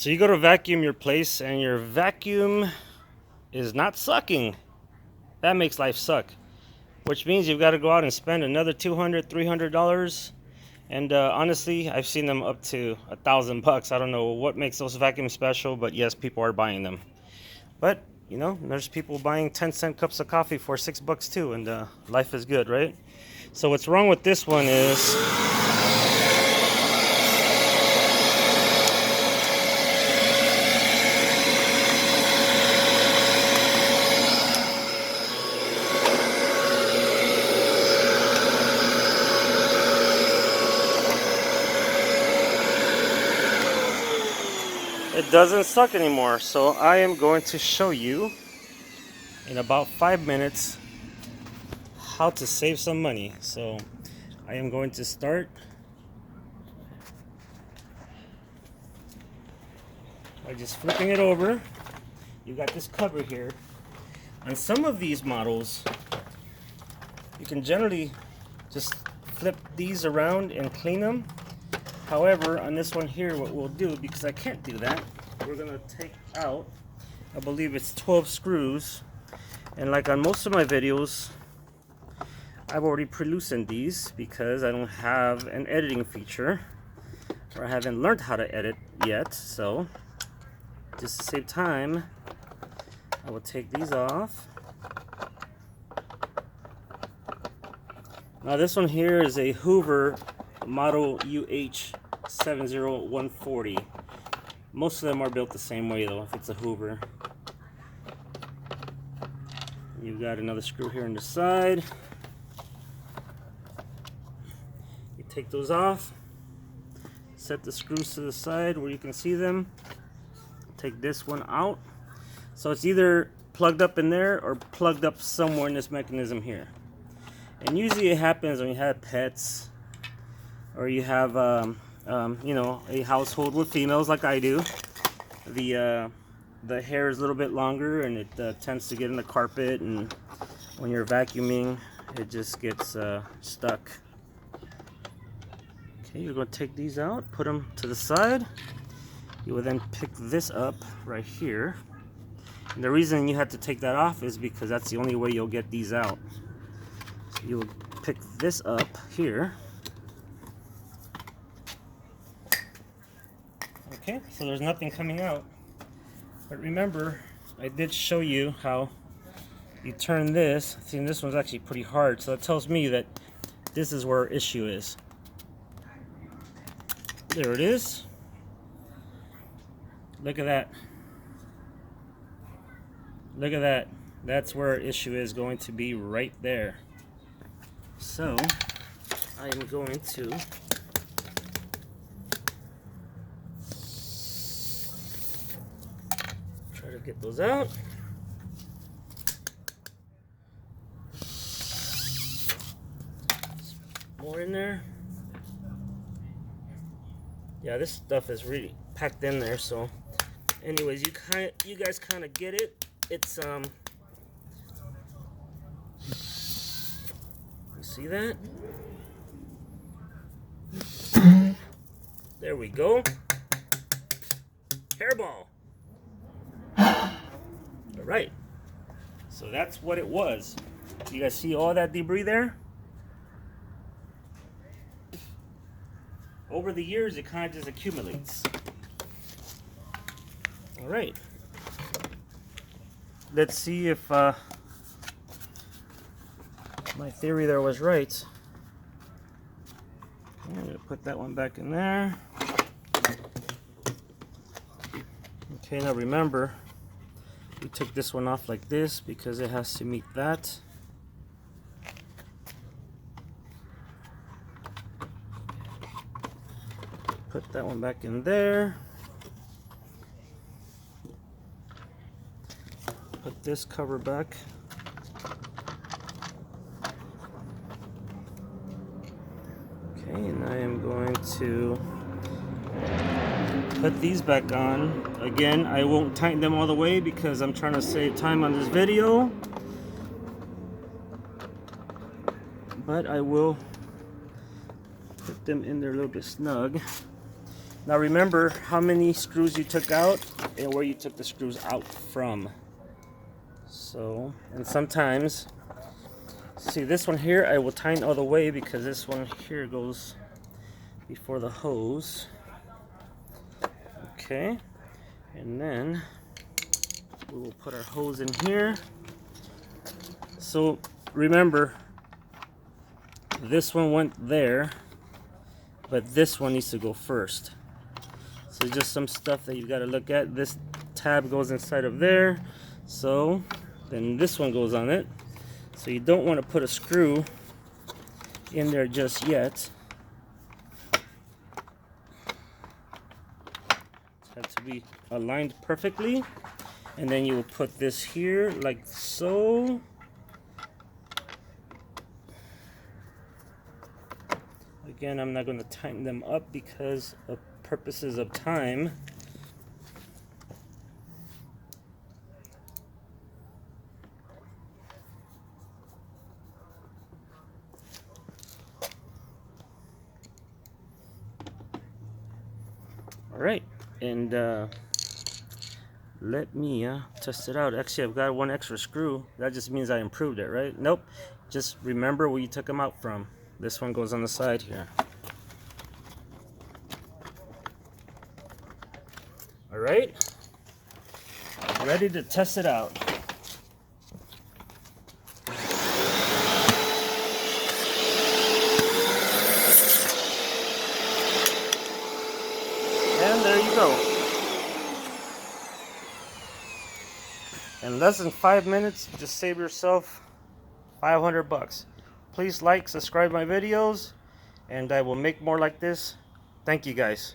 So you go to vacuum your place and your vacuum is not sucking. That makes life suck. Which means you've got to go out and spend another $200, $300. And honestly, I've seen them up to $1,000. I don't know what makes those vacuums special, but yes, people are buying them. But, you know, there's people buying 10-cent cups of coffee for $6 too, and life is good, right? So what's wrong with this one is it doesn't suck anymore. So I am going to show you in about 5 minutes how to save some money. So I am going to start by just flipping it over. You got this cover here. On some of these models, you can generally just flip these around and clean them. However, on this one here, what we'll do, because I can't do that, we're gonna take out, I believe it's 12 screws. And like on most of my videos, I've already pre-loosened these because I don't have an editing feature, or I haven't learned how to edit yet. So just to save time, I will take these off. Now this one here is a Hoover model UH70140. Most of them are built the same way though, if it's a Hoover. You've got another screw here on the side. You take those off, set the screws to the side where you can see them. Take this one out. So it's either plugged up in there or plugged up somewhere in this mechanism here. And usually it happens when you have pets, or you have you know, a household with females like I do. The hair is a little bit longer and it tends to get in the carpet, and when you're vacuuming it just gets stuck. Okay, you're going to take these out, put them to the side. You will then pick this up right here. And the reason you have to take that off is because that's the only way you'll get these out. So you will pick this up here. Okay, so there's nothing coming out. But remember, I did show you how you turn this. See, this one's actually pretty hard, so that tells me that this is where our issue is. There it is. Look at that. Look at that. That's where our issue is going to be, right there. So I am going to try to get those out. More in there. Yeah, this stuff is really packed in there. So anyways, you guys kind of get it. It's you see that? There we go. Hairball. All right. So that's what it was. You guys see all that debris there? Over the years, it kind of just accumulates. All right. Let's see if my theory there was right. I'm going to put that one back in there. Okay, now remember, we took this one off like this because it has to meet that. Put that one back in there. Put this cover back. Okay, and I am going to put these back on. Again, I won't tighten them all the way because I'm trying to save time on this video. But I will put them in there a little bit snug. Now remember how many screws you took out and where you took the screws out from. So, and sometimes, see this one here, I will tighten all the way because this one here goes before the hose. Okay, and then we will put our hose in here. So remember, this one went there, but this one needs to go first. So just some stuff that you got to look at. This tab goes inside of there, so then this one goes on it. So you don't want to put a screw in there just yet. It has to be aligned perfectly, and then you will put this here like so. Again, I'm not going to tighten them up because of purposes of time. All right, and let me test it out. Actually, I've got one extra screw. That just means I improved it, right? Nope. Just remember where you took them out from. This one goes on the side here. All right, ready to test it out. And there you go. In less than 5 minutes, just save yourself 500 bucks. Please like, subscribe my videos, and I will make more like this. Thank you guys.